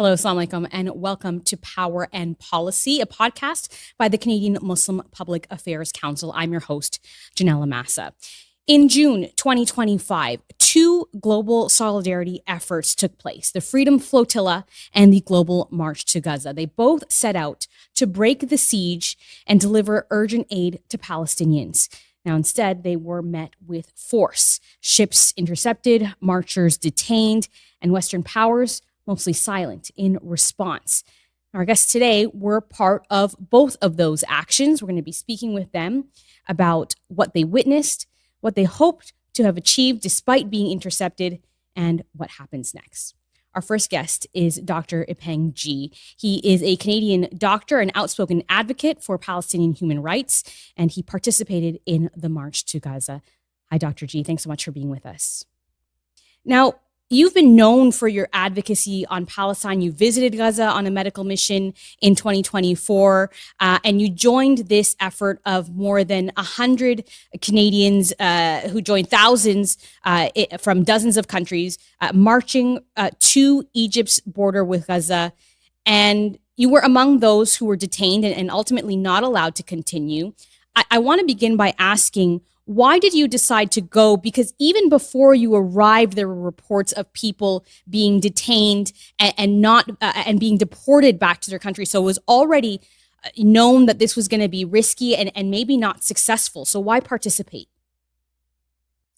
Hello, assalamu alaikum, and welcome to Power and Policy, a podcast by the Canadian Muslim Public Affairs Council. I'm your host, Ginella Massa. In June 2025, two global solidarity efforts took place, the Freedom Flotilla and the Global March to Gaza. They both set out to break the siege and deliver urgent aid to Palestinians. Now, instead, they were met with force. Ships intercepted, marchers detained, and Western powers mostly silent in response. Our guests today were part of both of those actions. We're going to be speaking with them about what they witnessed, what they hoped to have achieved despite being intercepted, and what happens next. Our first guest is Dr. Yipeng Ge. He is a Canadian doctor and outspoken advocate for Palestinian human rights, and he participated in the March to Gaza. Hi, Dr. Ge. Thanks so much for being with us. Now, you've been known for your advocacy on Palestine. You visited Gaza on a medical mission in 2024, and you joined this effort of more than 100 Canadians who joined thousands from dozens of countries marching to Egypt's border with Gaza. And you were among those who were detained and ultimately not allowed to continue. I want to begin by asking, why did you decide to go? Because even before you arrived, there were reports of people being detained and being deported back to their country. So it was already known that this was going to be risky and maybe not successful. So why participate?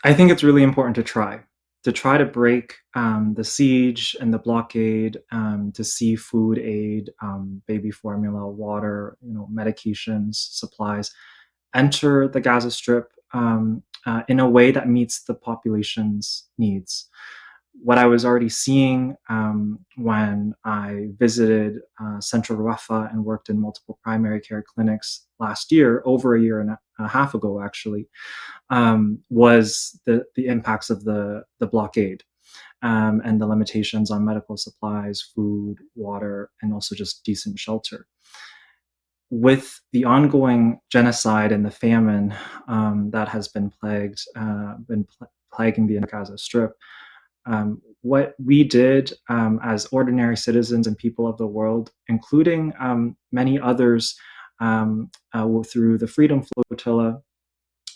I think it's really important to try to break the siege and the blockade, to see food aid, baby formula, water, medications, supplies, enter the Gaza Strip in a way that meets the population's needs. What I was already seeing when I visited Central Rafah and worked in multiple primary care clinics last year, over a year and a half ago actually, was the impacts of the blockade and the limitations on medical supplies, food, water, and also just decent shelter. With the ongoing genocide and the famine that has been plaguing the Gaza Strip, what we did as ordinary citizens and people of the world, including many others through the Freedom Flotilla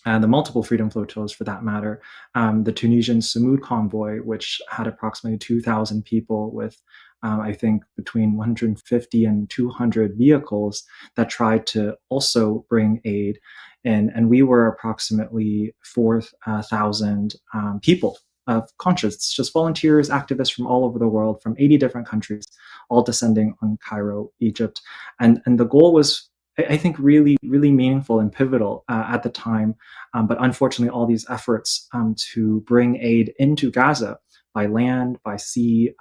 and the multiple Freedom Flotillas for that matter, the Tunisian Sumud convoy, which had approximately 2,000 people with I think between 150 and 200 vehicles that tried to also bring aid in. And we were approximately 4,000 people of conscience, just volunteers, activists from all over the world, from 80 different countries, all descending on Cairo, Egypt. And the goal was, I think, really, really meaningful and pivotal at the time. But unfortunately, all these efforts to bring aid into Gaza by land, by sea,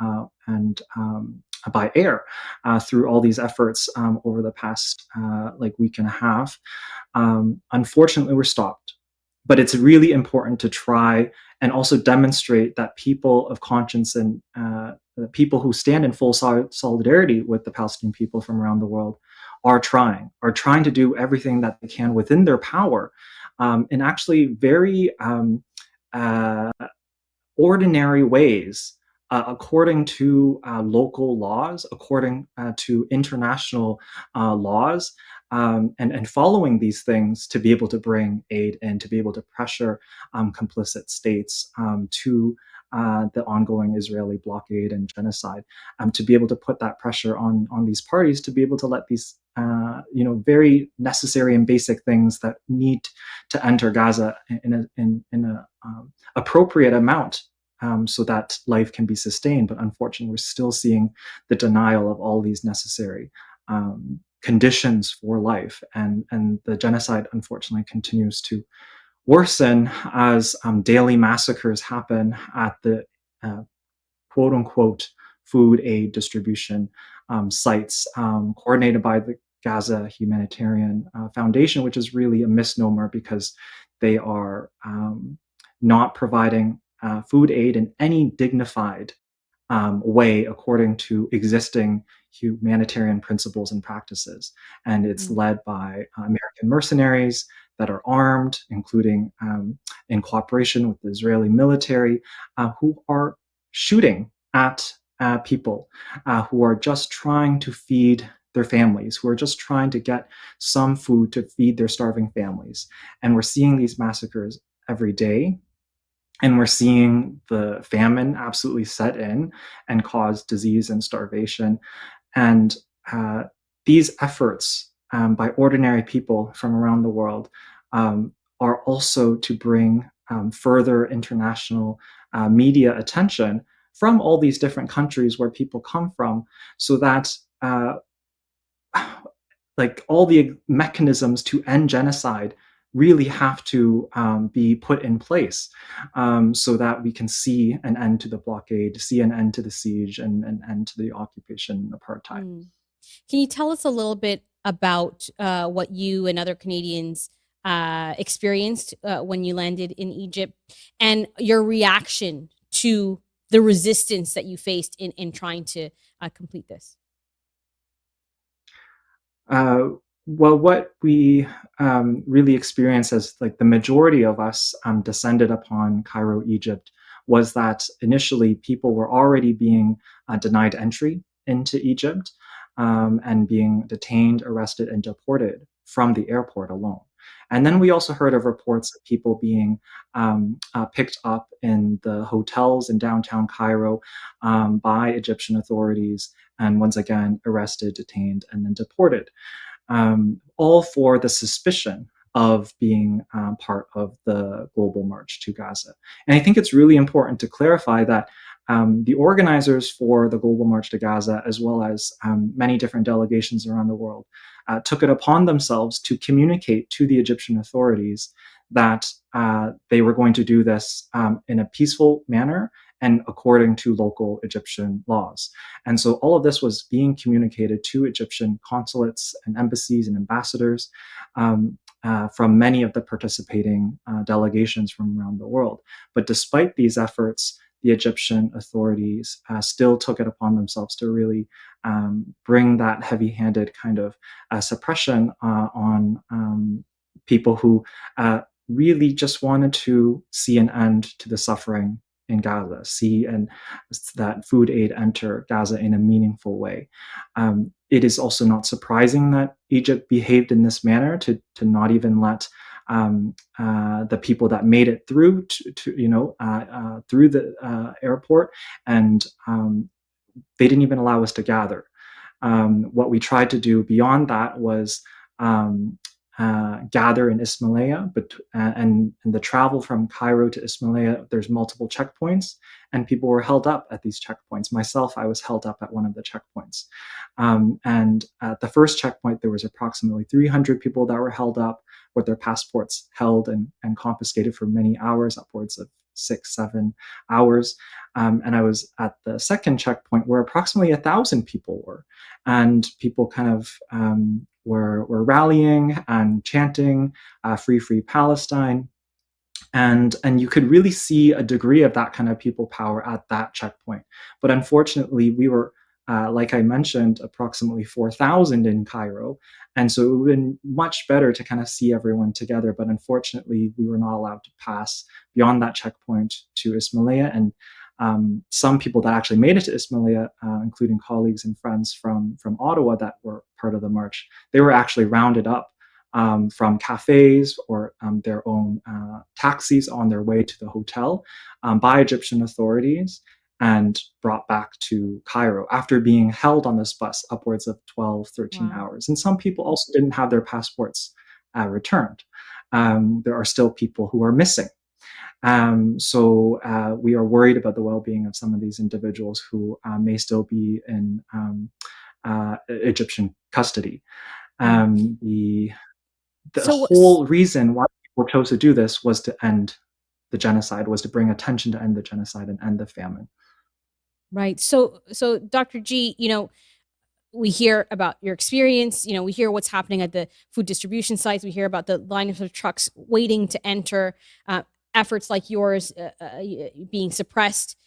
and by air, through all these efforts over the past week and a half, unfortunately were stopped. But it's really important to try and also demonstrate that people of conscience and the people who stand in full solidarity with the Palestinian people from around the world are trying to do everything that they can within their power, in actually very ordinary ways, according to local laws, according to international laws, and following these things to be able to bring aid and to be able to pressure complicit states to the ongoing Israeli blockade and genocide, to be able to put that pressure on these parties to be able to let these very necessary and basic things that need to enter Gaza in a appropriate amount, so that life can be sustained. But unfortunately, we're still seeing the denial of all these necessary conditions for life, and the genocide unfortunately continues to worsen as daily massacres happen at the quote unquote food aid distribution sites, coordinated by the Gaza Humanitarian Foundation, which is really a misnomer because they are not providing food aid in any dignified way according to existing humanitarian principles and practices. And it's led by American mercenaries that are armed, including in cooperation with the Israeli military, who are shooting at people who are just trying to feed their families, who are just trying to get some food to feed their starving families. And we're seeing these massacres every day. And we're seeing the famine absolutely set in and cause disease and starvation. And these efforts by ordinary people from around the world are also to bring further international media attention from all these different countries where people come from, so that like all the mechanisms to end genocide really have to be put in place, so that we can see an end to the blockade, see an end to the siege, and an end to the occupation and apartheid. Can you tell us a little bit about what you and other Canadians experienced when you landed in Egypt, and your reaction to the resistance that you faced in trying to complete this? Well, what we really experienced, as like the majority of us descended upon Cairo, Egypt, was that initially people were already being denied entry into Egypt, and being detained, arrested, and deported from the airport alone. And then we also heard of reports of people being picked up in the hotels in downtown Cairo by Egyptian authorities, and once again arrested, detained, and then deported, all for the suspicion of being part of the global march to Gaza. And I think it's really important to clarify that the organizers for the global march to Gaza, as well as many different delegations around the world, took it upon themselves to communicate to the Egyptian authorities that they were going to do this in a peaceful manner and according to local Egyptian laws. And so all of this was being communicated to Egyptian consulates and embassies and ambassadors from many of the participating delegations from around the world. But despite these efforts, the Egyptian authorities still took it upon themselves to really bring that heavy-handed kind of suppression on people who really just wanted to see an end to the suffering in Gaza, see and that food aid enter Gaza in a meaningful way. It is also not surprising that Egypt behaved in this manner, to not even let the people that made it through through the airport, and they didn't even allow us to gather. What we tried to do beyond that was gather in Ismailia, but and the travel from Cairo to Ismailia, there's multiple checkpoints, and people were held up at these checkpoints. Myself, I was held up at one of the checkpoints, and at the first checkpoint, there was approximately 300 people that were held up with their passports held and confiscated for many hours, upwards of 6-7 hours. And I was at the second checkpoint where approximately 1,000 people were, and people kind of were rallying and chanting "Free, Free Palestine." And you could really see a degree of that kind of people power at that checkpoint. But unfortunately, we were, like I mentioned, approximately 4,000 in Cairo. And so it would have been much better to kind of see everyone together. But unfortunately, we were not allowed to pass beyond that checkpoint to Ismailia. And some people that actually made it to Ismailia, including colleagues and friends from Ottawa that were part of the march, they were actually rounded up from cafes or their own taxis on their way to the hotel by Egyptian authorities, and brought back to Cairo after being held on this bus upwards of 12, 13 Wow. hours. And some people also didn't have their passports returned. There are still people who are missing. So we are worried about the well-being of some of these individuals who may still be in Egyptian custody. The So, whole reason why people chose to do this was to end the genocide, was to bring attention to end the genocide and end the famine. right. So, Dr. G, we hear about your experience. We hear what's happening at the food distribution sites. We hear about the lineups of trucks waiting to enter, efforts like yours being suppressed.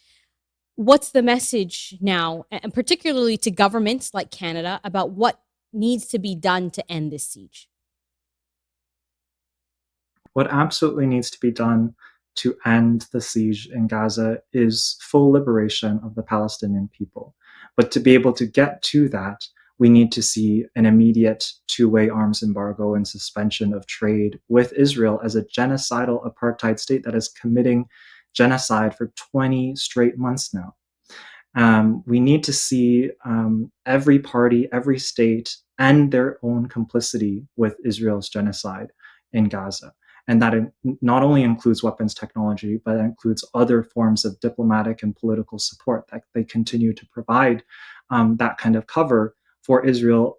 What's the message now, and particularly to governments like Canada, about what needs to be done to end this siege? What absolutely needs to be done to end the siege in Gaza is full liberation of the Palestinian people. But to be able to get to that, we need to see an immediate two-way arms embargo and suspension of trade with Israel as a genocidal apartheid state that is committing genocide for 20 straight months now. We need to see every party, every state end their own complicity with Israel's genocide in Gaza. And that not only includes weapons technology, but it includes other forms of diplomatic and political support that they continue to provide that kind of cover for Israel,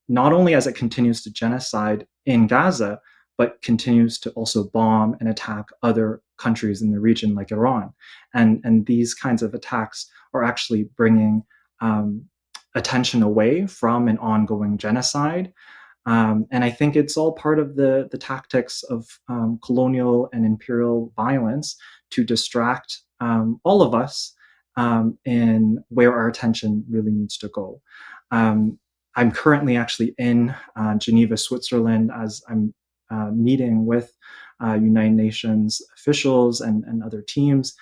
not only as it continues to genocide in Gaza, but continues to also bomb and attack other countries in the region like Iran. And these kinds of attacks are actually bringing attention away from an ongoing genocide. And I think it's all part of the tactics of colonial and imperial violence to distract all of us in where our attention really needs to go. I'm currently actually in Geneva, Switzerland, as I'm meeting with United Nations officials and other teams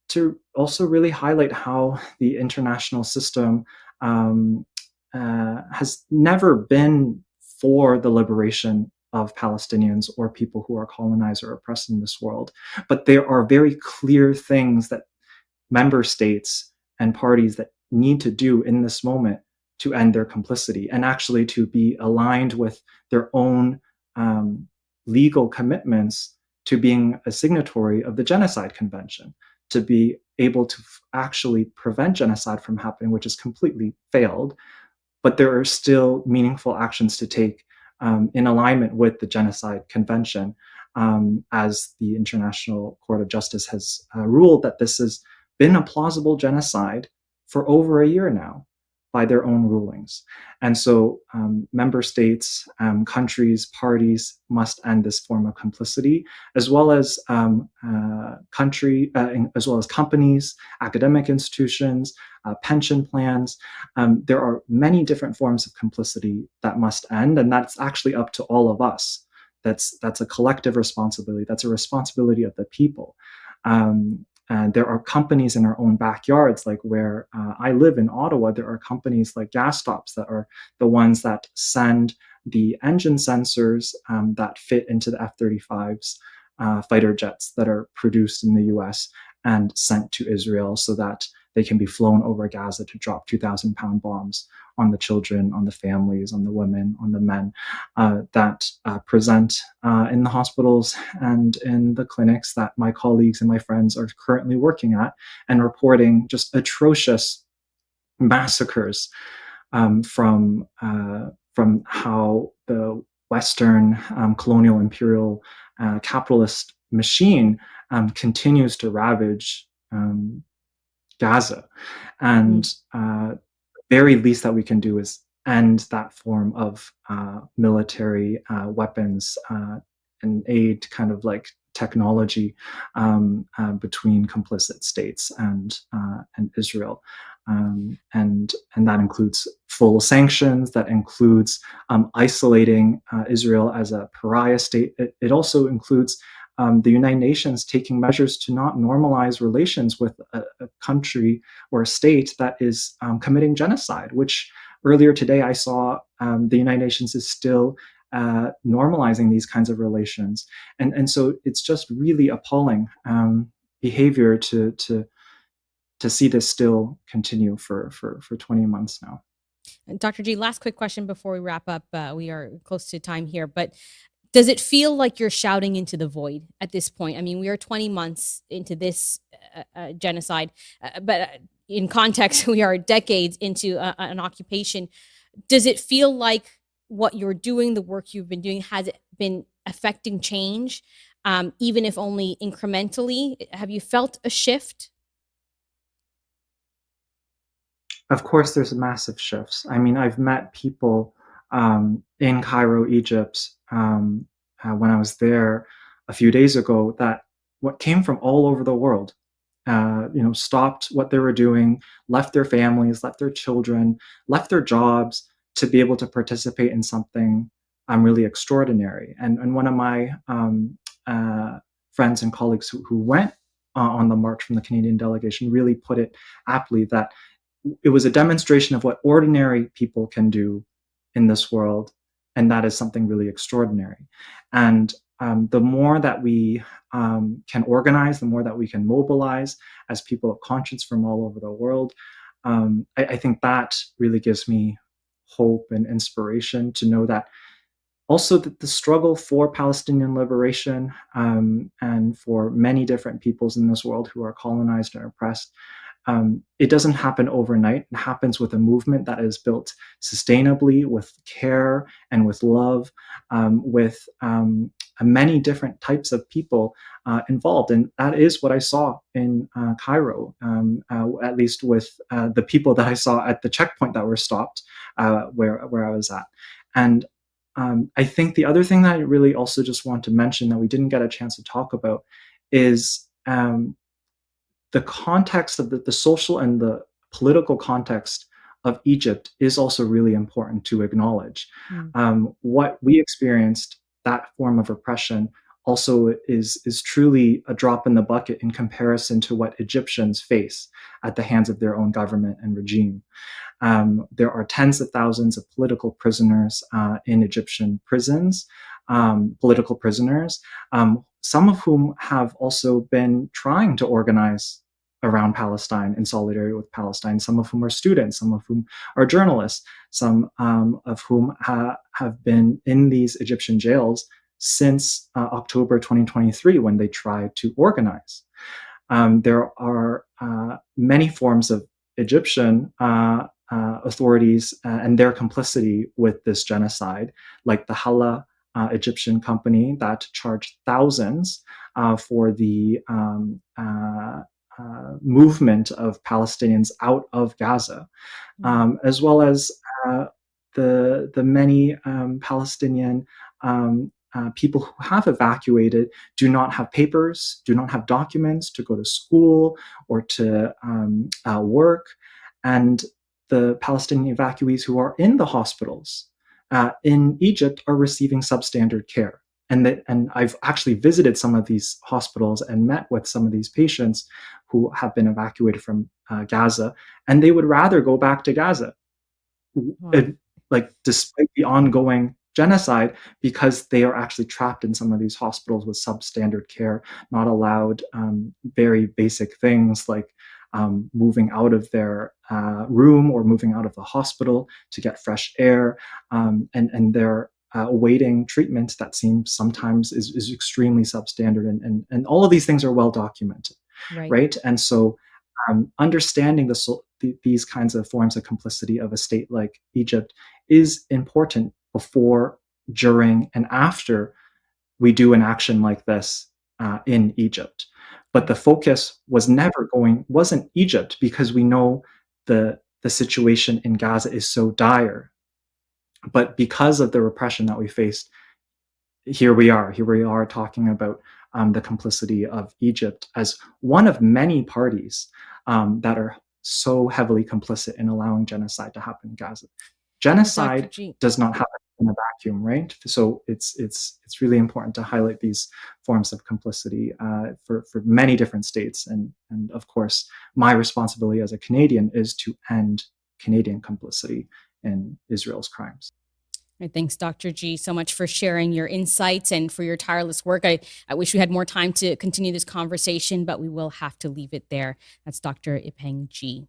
to also really highlight how the international system has never been for the liberation of Palestinians or people who are colonized or oppressed in this world. But there are very clear things that member states and parties that need to do in this moment to end their complicity and actually to be aligned with their own legal commitments to being a signatory of the Genocide Convention, to be able to actually prevent genocide from happening, which has completely failed. But there are still meaningful actions to take in alignment with the Genocide Convention, as the International Court of Justice has ruled that this has been a plausible genocide for over a year now by their own rulings. And so member states, countries, parties must end this form of complicity, as well as as well as companies, academic institutions, pension plans. There are many different forms of complicity that must end, and that's actually up to all of us. That's a collective responsibility. That's a responsibility of the people. And there are companies in our own backyards, like where I live in Ottawa, there are companies like gas stops that are the ones that send the engine sensors that fit into the F-35's fighter jets that are produced in the US and sent to Israel so that they can be flown over Gaza to drop 2,000-pound bombs on the children, on the families, on the women, on the men that present in the hospitals and in the clinics that my colleagues and my friends are currently working at and reporting just atrocious massacres from how the Western colonial imperial capitalist machine continues to ravage Gaza. And very least that we can do is end that form of military weapons and aid kind of like technology between complicit states and Israel. And that includes full sanctions, that includes isolating Israel as a pariah state. It also includes the United Nations taking measures to not normalize relations with a country or a state that is committing genocide, which earlier today I saw the United Nations is still normalizing these kinds of relations. And so it's just really appalling behavior to see this still continue for 20 months now. Dr. G, last quick question before we wrap up. We are close to time here, but does it feel like you're shouting into the void at this point? I mean, we are 20 months into this genocide, but in context, we are decades into an occupation. Does it feel like what you're doing, the work you've been doing, has it been affecting change, even if only incrementally? Have you felt a shift? Of course, there's massive shifts. I mean, I've met people in Cairo, Egypt, when I was there a few days ago, that what came from all over the world, stopped what they were doing, left their families, left their children, left their jobs to be able to participate in something really extraordinary. And one of my friends and colleagues who went on the march from the Canadian delegation really put it aptly, that it was a demonstration of what ordinary people can do in this world, and that is something really extraordinary. And the more that we can organize, the more that we can mobilize as people of conscience from all over the world, I think that really gives me hope and inspiration to know that also that the struggle for Palestinian liberation, and for many different peoples in this world who are colonized and oppressed, it doesn't happen overnight. It happens with a movement that is built sustainably, with care and with love, with many different types of people involved. And that is what I saw in Cairo, at least with the people that I saw at the checkpoint that were stopped, where I was at. And I think the other thing that I really also just want to mention that we didn't get a chance to talk about is the context of the social and the political context of Egypt is also really important to acknowledge. What we experienced, that form of oppression, also is truly a drop in the bucket in comparison to what Egyptians face at the hands of their own government and regime. There are tens of thousands of political prisoners in Egyptian prisons, political prisoners, some of whom have also been trying to organize around Palestine in solidarity with Palestine, some of whom are students, some of whom are journalists, some of whom have been in these Egyptian jails since October 2023, when they tried to organize. There are many forms of Egyptian authorities and their complicity with this genocide, like the Hala Egyptian company that charged thousands for the movement of Palestinians out of Gaza, as well as the many Palestinian people who have evacuated do not have papers, do not have documents to go to school or to work. And the Palestinian evacuees who are in the hospitals in Egypt are receiving substandard care. And I've actually visited some of these hospitals and met with some of these patients who have been evacuated from Gaza, and they would rather go back to Gaza, like despite the ongoing genocide, because they are actually trapped in some of these hospitals with substandard care, not allowed very basic things like moving out of their room or moving out of the hospital to get fresh air, and they're awaiting treatment that seems sometimes is extremely substandard, and all of these things are well documented, right? And so understanding these kinds of forms of complicity of a state like Egypt is important before, during, and after we do an action like this in Egypt. But the focus wasn't Egypt, because we know the situation in Gaza is so dire. But because of the repression that we faced, here we are talking about the complicity of Egypt as one of many parties that are so heavily complicit in allowing genocide to happen in Gaza. Genocide does not happen in a vacuum, right? So it's really important to highlight these forms of complicity for many different states, and of course, my responsibility as a Canadian is to end Canadian complicity in Israel's crimes. Thanks, Dr. G, so much for sharing your insights and for your tireless work. I wish we had more time to continue this conversation, but we will have to leave it there. That's Dr. Yipeng Ge.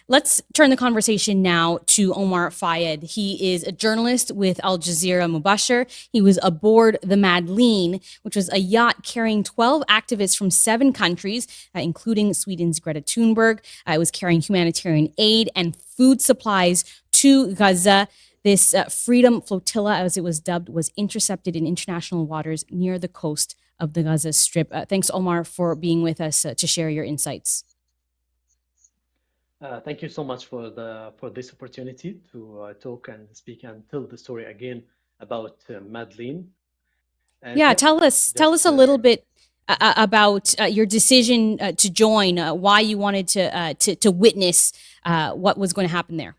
Let's turn the conversation now to Omar Fayed. He is a journalist with Al Jazeera Mubashir. He was aboard the Madleen, which was a yacht carrying 12 activists from 7 countries, including Sweden's Greta Thunberg. It was carrying humanitarian aid and food supplies to Gaza. This Freedom Flotilla, as it was dubbed, was intercepted in international waters near the coast of the Gaza Strip. Thanks, Omar, for being with us to share your insights. Thank you so much for this opportunity to talk and speak and tell the story again about Madleen. Tell us a little bit about your decision to join, why you wanted to witness what was going to happen there.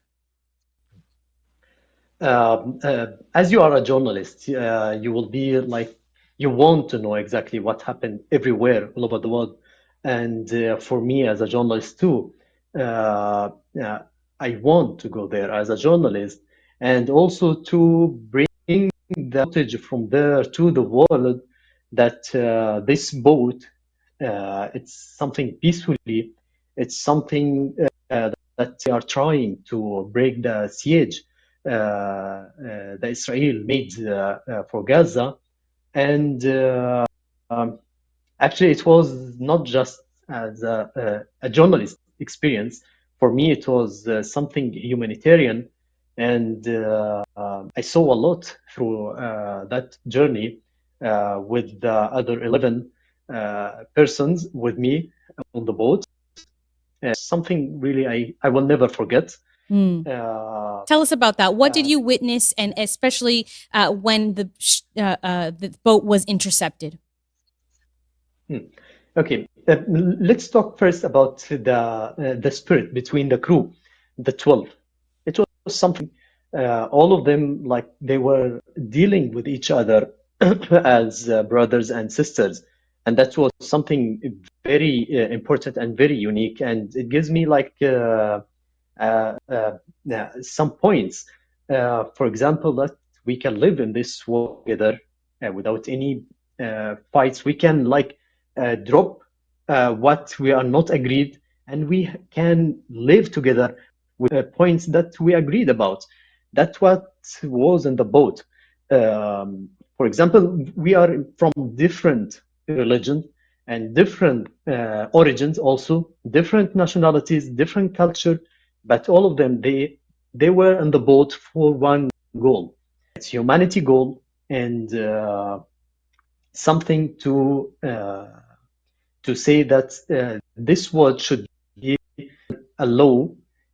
As you are a journalist, you will be like you want to know exactly what happened everywhere all over the world. And for me as a journalist too, uh, uh, I want to go there as a journalist and also to bring the footage from there to the world that this boat, it's something peacefully, it's something that they are trying to break the siege that Israel made for Gaza. And actually, it was not just as a journalist experience. For me, it was something humanitarian. And I saw a lot through that journey with the other 11 persons with me on the boat. Something really I will never forget. Hmm. Uh, Tell us about that. What did uh, you witness, and especially when the boat was intercepted? Okay, let's talk first about the spirit between the crew, the 12. It was something, all of them, like they were dealing with each other as brothers and sisters. And that was something very important and very unique. And it gives me like some points. For example, that we can live in this world together without any fights. We can like drop what we are not agreed, and we can live together with points that we agreed about. That's what was in the boat. For example, we are from different religions and different origins, also different nationalities, different culture, but all of them they were in the boat for one goal. It's humanity goal and something to say that this world should be a law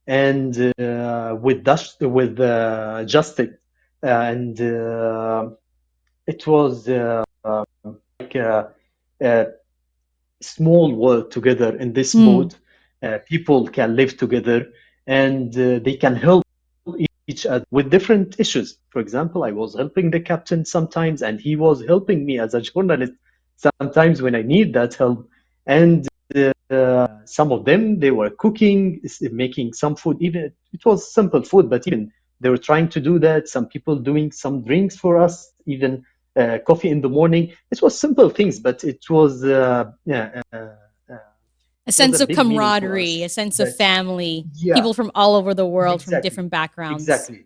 and with justice and it was like a small world together in this boat. People can live together and they can help each other with different issues. For example, I was helping the captain sometimes, and he was helping me as a journalist sometimes when I need that help. And some of them they were cooking, making some food. Even it was simple food, but even they were trying to do that. Some people doing some drinks for us, even coffee in the morning. It was simple things, but it was A it was a sense of big meaning to us. camaraderie, a sense of That family, yeah, people from all over the world, from exactly, different backgrounds. exactly.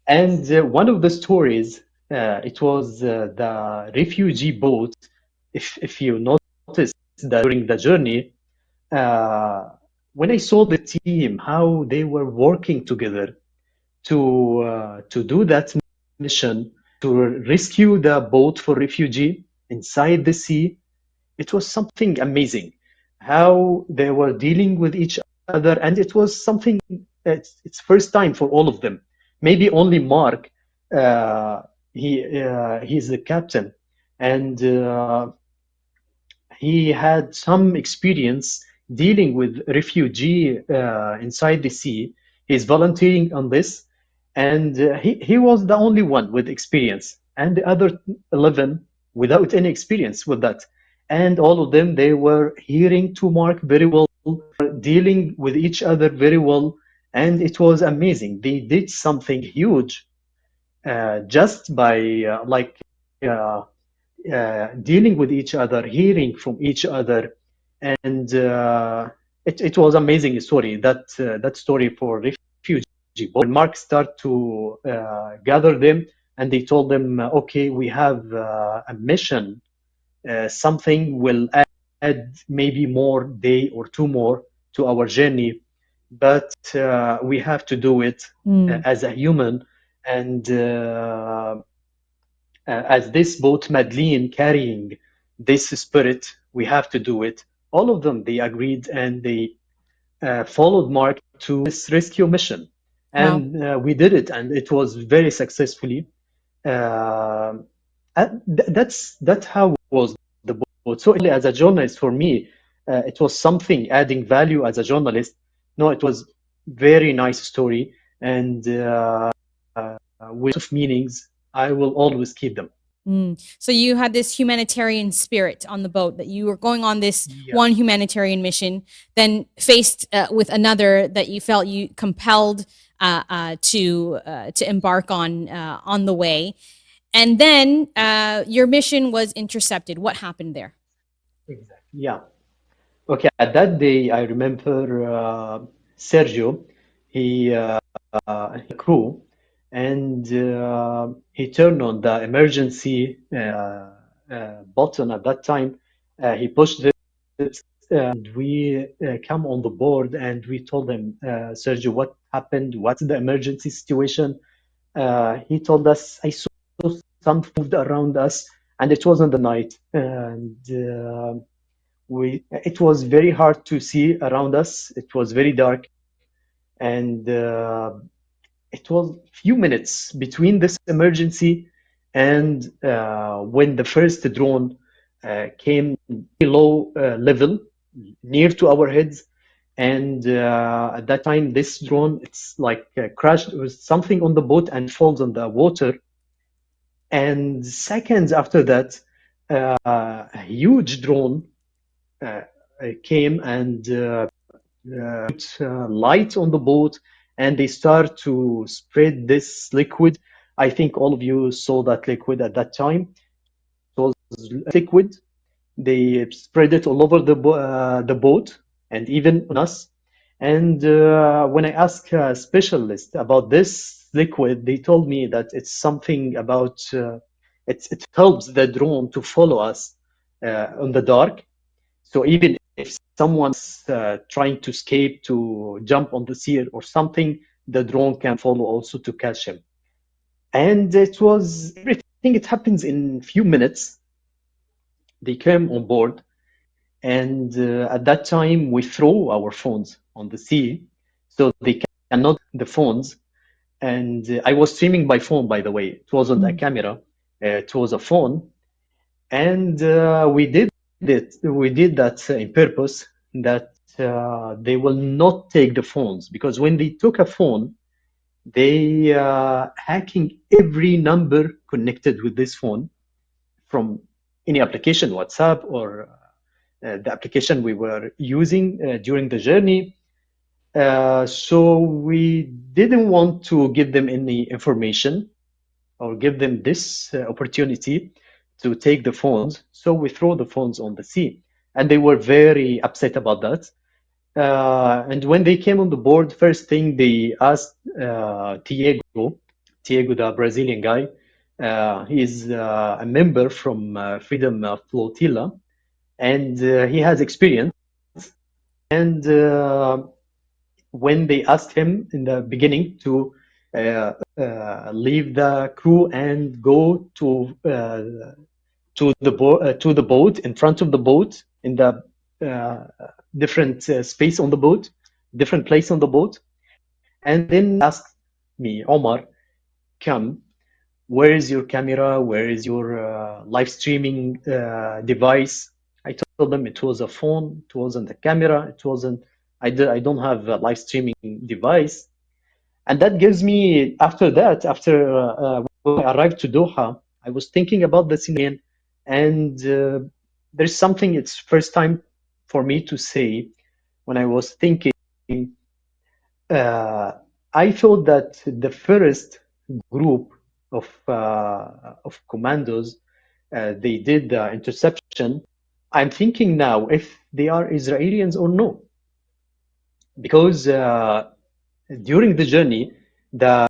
And one of the stories, it was the refugee boat. If you notice that during the journey, uh, when I saw the team, how they were working together to do that mission, to rescue the boat for refugee inside the sea, it was something amazing. How they were dealing with each other, and it was something. It's first time for all of them. Maybe only Mark. Uh, he's the captain, and he had some experience dealing with refugee inside the sea. He's volunteering on this, and he was the only one with experience, and the other 11 without any experience with that. And all of them, they were hearing to Mark very well, dealing with each other very well, and it was amazing. They did something huge just by uh, dealing with each other, hearing from each other, and it was amazing story. That story for refugee. When Mark started to gather them, and they told them, "Okay, we have a mission. Something will add maybe more day or two more to our journey, but we have to do it as a human." And as this boat Madleen carrying this spirit, we have to do it. All of them, they agreed and they followed Mark to this rescue mission. Wow. And we did it, and it was very successfully. Uh, that's how it was the boat. So as a journalist, for me, it was something adding value as a journalist. No, it was very nice story, and with meanings, I will always keep them. So you had this humanitarian spirit on the boat, that you were going on this one humanitarian mission, then faced with another that you felt you compelled to embark on the way, and then your mission was intercepted. What happened there? Exactly. Yeah. Okay. At that day, I remember Sergio. He crew, and he turned on the emergency button at that time. He pushed it, and we come on the board, and we told him, Sergio, what happened? What's the emergency situation? He told us, I saw something moved around us, and it was in the night, and it was very hard to see around us. It was very dark, and it was few minutes between this emergency and when the first drone came below level, near to our heads. And at that time, this drone, it's like crashed with something on the boat and falls on the water. And seconds after that, a huge drone uh, came and put light on the boat, and they start to spread this liquid. I think all of you saw that liquid at that time. It was liquid. They spread it all over the boat and even on us. And when I asked a specialist about this liquid, they told me that it's something about it helps the drone to follow us on the dark. So even if someone's trying to escape, to jump on the sea or something, the drone can follow also to catch him. And it was everything. It happens in few minutes. They came on board, and at that time we throw our phones on the sea, so they cannot the phones. And I was streaming by phone, by the way. It wasn't a camera; it was a phone. And we did it. We did that in purpose, that they will not take the phones, because when they took a phone, they hacking every number connected with this phone from any application, WhatsApp, or the application we were using during the journey. So we didn't want to give them any information or give them this opportunity to take the phones. So we throw the phones on the sea. And they were very upset about that. And when they came on the board, first thing they asked Tiago, the Brazilian guy. He's a member from Freedom Flotilla, and he has experience. And when they asked him in the beginning to leave the crew and go to the boat, in front of the boat, in the different space on the boat, different place on the boat, and then asked me, Omar, come, where is your camera? Where is your live streaming device? I told them it was a phone. It wasn't a camera. It wasn't. I don't have a live streaming device. And that gives me, after that, after when I arrived to Doha, I was thinking about the scenario, and there's something. It's first time for me to say, when I was thinking, I thought that the first group of commandos, they did the interception. I'm thinking now if they are Israelis or no, because during the journey, the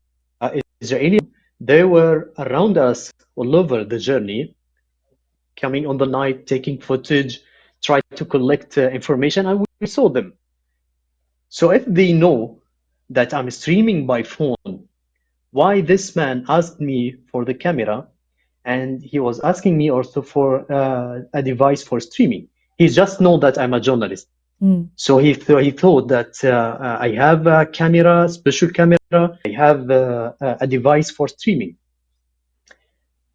Israeli, they were around us all over the journey, coming on the night, taking footage, try to collect information, and we saw them. So if they know that I'm streaming by phone, why this man asked me for the camera, and he was asking me also for a device for streaming? He just know that I'm a journalist. So he thought that I have a camera, special camera. I have a device for streaming.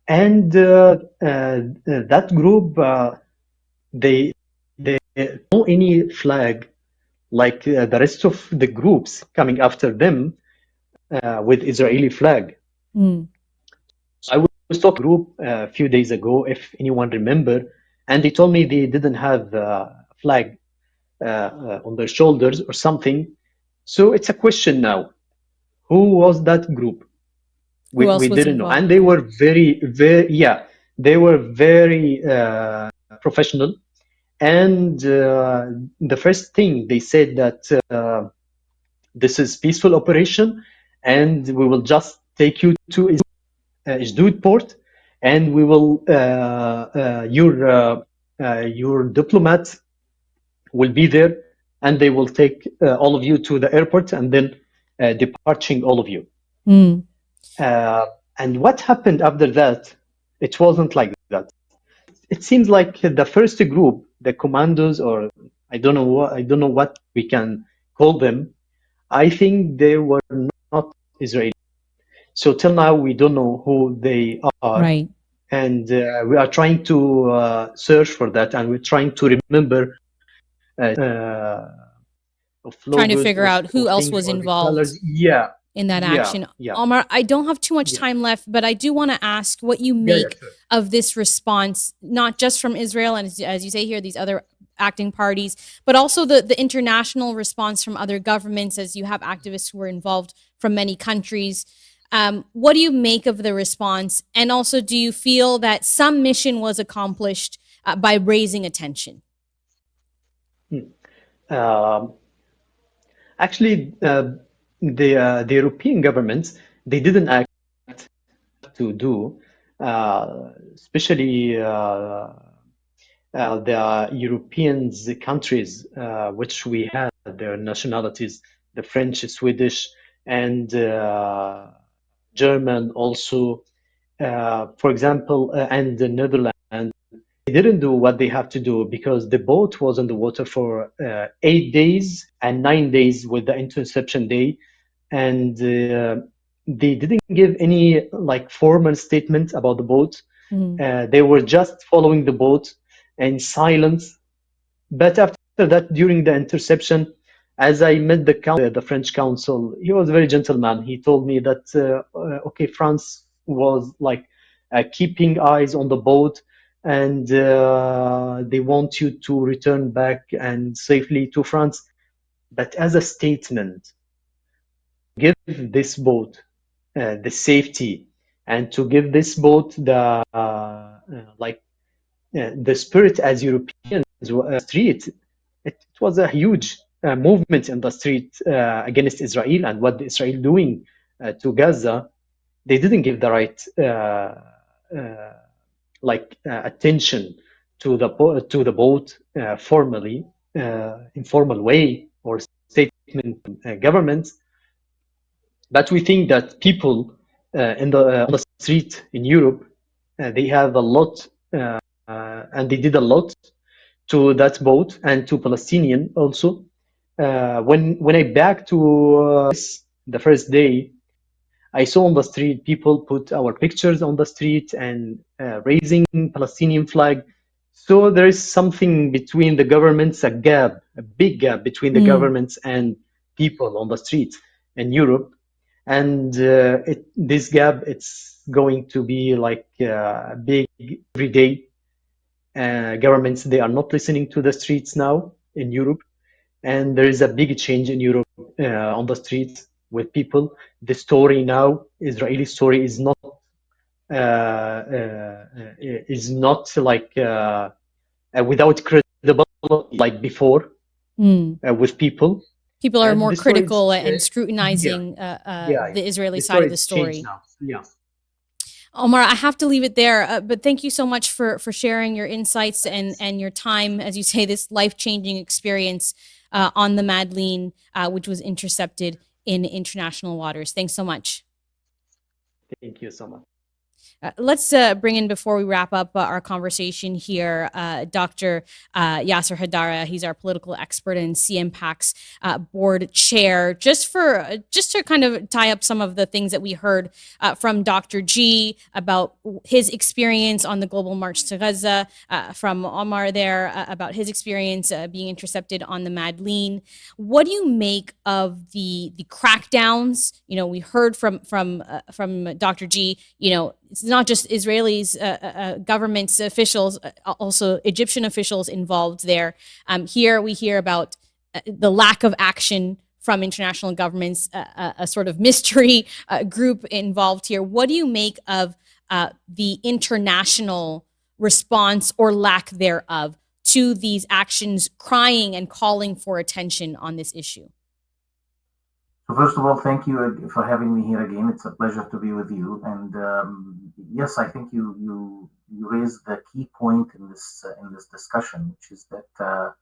And that group, they no any flag like the rest of the groups coming after them with Israeli flag. So I was talking to a group a few days ago, if anyone remember, and they told me they didn't have a flag on their shoulders or something. So it's a question now. Who was that group? Who else We was didn't know, involved? and they were very they were very professional. And the first thing they said that this is peaceful operation, and we will just take you to Isdud port, and we will your diplomat will be there, and they will take all of you to the airport, and then departing all of you. Mm. And what happened after that? It wasn't like that. It seems like the first group, the commandos, or I don't know what we can call them. I think they were not Israeli. So till now, we don't know who they are. Right. And we are trying to search for that, and we're trying to remember of Trying to logos figure out or who else things was or the involved colors. Yeah, in that yeah, action. yeah. Omar, I don't have too much Yeah. time left, but I do want to ask what you Yeah, make sure. of this response, not just from Israel and as you say here, these other acting parties, but also the international response from other governments, as you have activists who were involved from many countries. What do you make of the response? And also, do you feel that some mission was accomplished by raising attention? Um, Actually, the European governments, they didn't act to do, especially the Europeans countries, which we had their nationalities, the French, Swedish, and German also. For example, and the Netherlands, they didn't do what they have to do because the boat was in the water for 8 days and 9 days with the interception day, and they didn't give any like formal statement about the boat. They were just following the boat in silence. But after that, during the interception, as I met the French consul, he was a very gentleman. He told me that okay, France was like keeping eyes on the boat, and they want you to return back and safely to France. But as a statement, give this boat the safety, and to give this boat the like the spirit as Europeans street. It was a huge movement in the street against Israel and what Israel doing to Gaza. They didn't give the right attention to the boat formally, informal way or statement government. But we think that people on the street in Europe, they have a lot, and they did a lot to that boat and to Palestinian also. When I back to the first day, I saw on the street people put our pictures on the street and raising Palestinian flag. So there is something between the governments, a gap, a big gap between the governments and people on the street in Europe. And this gap, it's going to be like big every day. Governments, they are not listening to the streets now in Europe, and there is a big change in Europe on the streets with people. The story now, Israeli story, is not like without credibility like before with people. People are And more the story critical is, and scrutinizing the Israeli side of the story. now. Yeah. Omar, I have to leave it there, but thank you so much for sharing your insights and your time, as you say, this life-changing experience on the Madleen, which was intercepted in international waters. Thanks so much. Thank you so much. Let's bring in, before we wrap up our conversation here, Dr. Yasser Hadara. He's our political expert and CMPAC's board chair. Just to kind of tie up some of the things that we heard from Dr. G about his experience on the global march to Gaza, from Omar there about his experience being intercepted on the Madleen. What do you make of the crackdowns? You know, we heard from Dr. G, you know, it's not just Israelis, governments, officials, also Egyptian officials involved there. Here we hear about the lack of action from international governments, a sort of mystery group involved here. What do you make of the international response or lack thereof to these actions, crying and calling for attention on this issue? So first of all, thank you for having me here again. It's a pleasure to be with you. And yes, I think you raised the key point in this discussion, which is that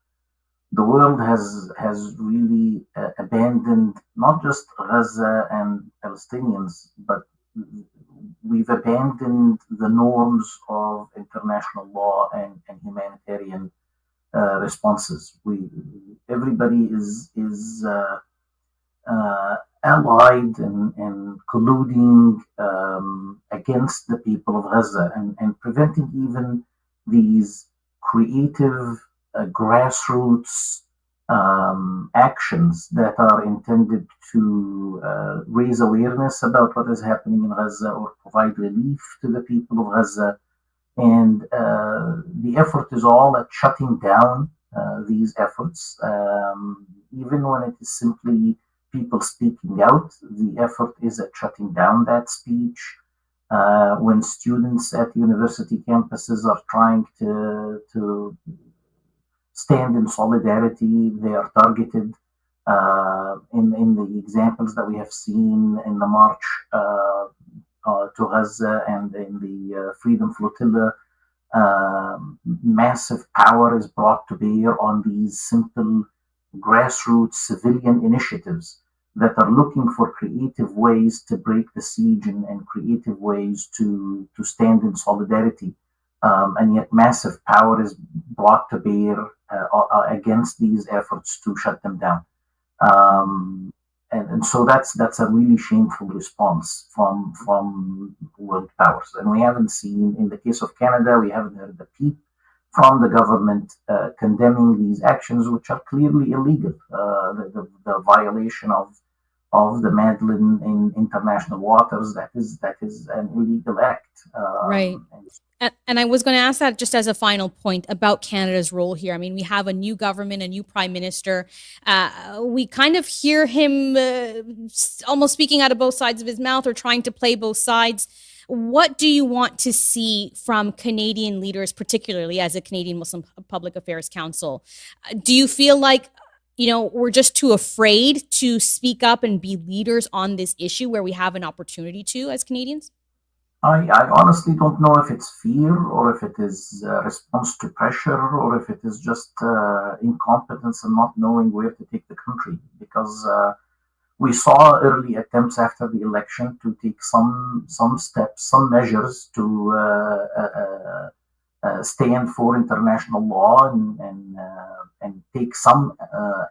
the world has really abandoned not just Gaza and Palestinians, but we've abandoned the norms of international law and humanitarian responses. Everybody is allied and colluding against the people of Gaza and preventing even these creative grassroots actions that are intended to raise awareness about what is happening in Gaza or provide relief to the people of Gaza. And the effort is all at shutting down these efforts, even when it is simply people speaking out. The effort is at shutting down that speech. When students at university campuses are trying to stand in solidarity, they are targeted. In the examples that we have seen in the march to Gaza and in the Freedom Flotilla, massive power is brought to bear on these simple grassroots civilian initiatives that are looking for creative ways to break the siege and creative ways to stand in solidarity. And yet massive power is brought to bear against these efforts to shut them down. And so that's a really shameful response from world powers. And we haven't seen, in the case of Canada, we haven't heard a peep from the government condemning these actions, which are clearly illegal. The violation of the Madleen in international waters, that is an illegal act. Right. And I was going to ask that just as a final point about Canada's role here. I mean, we have a new government, a new prime minister. We kind of hear him almost speaking out of both sides of his mouth or trying to play both sides. What do you want to see from Canadian leaders, particularly as a Canadian Muslim Public Affairs Council? Do you feel like, we're just too afraid to speak up and be leaders on this issue where we have an opportunity to as Canadians? I honestly don't know if it's fear or if it is a response to pressure or if it is just incompetence and not knowing where to take the country. Because we saw early attempts after the election to take some steps, some measures to stand for international law and take some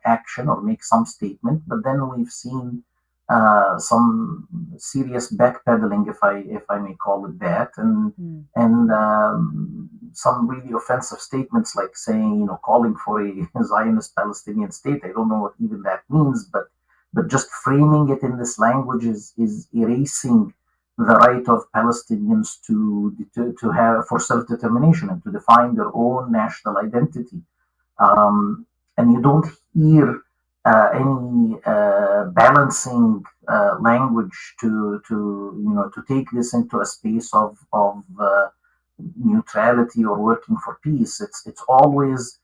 action or make some statement. But then we've seen some serious backpedaling, if I may call it that, and some really offensive statements like saying, calling for a Zionist Palestinian state. I don't know what even that means, but just framing it in this language is erasing the right of Palestinians to have for self-determination and to define their own national identity. And you don't hear any balancing language to take this into a space of neutrality or working for peace. It's always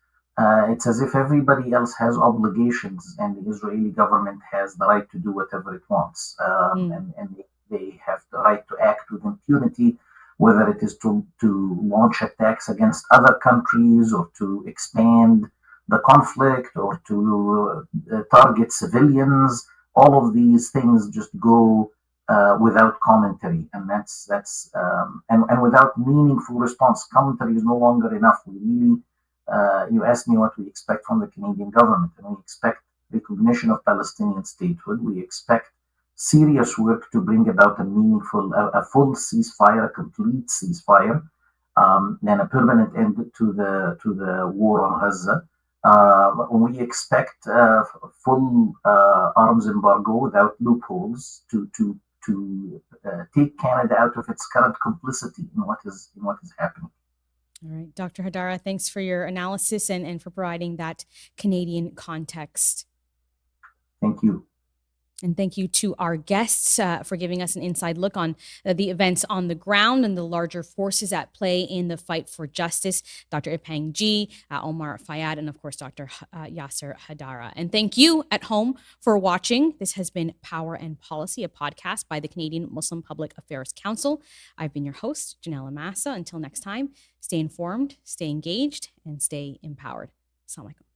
it's as if everybody else has obligations and the Israeli government has the right to do whatever it wants, and they have the right to act with impunity, whether it is to launch attacks against other countries or to expand the conflict or to target civilians. All of these things just go without commentary, and that's and without meaningful response. Commentary is no longer enough. We really, you asked me what we expect from the Canadian government, and we expect recognition of Palestinian statehood. We expect serious work to bring about a full ceasefire, a complete ceasefire, and a permanent end to the war on Gaza. We expect full arms embargo without loopholes to to take Canada out of its current complicity in what is happening. All right, Dr. Hadara, thanks for your analysis and for providing that Canadian context. Thank you. And thank you to our guests for giving us an inside look on the events on the ground and the larger forces at play in the fight for justice. Dr. Yipeng Ge, Omar Fayyad, and of course, Dr. Yasser Hadara. And thank you at home for watching. This has been Power and Policy, a podcast by the Canadian Muslim Public Affairs Council. I've been your host, Ginella Massa. Until next time, stay informed, stay engaged, and stay empowered. Assalamu alaikum.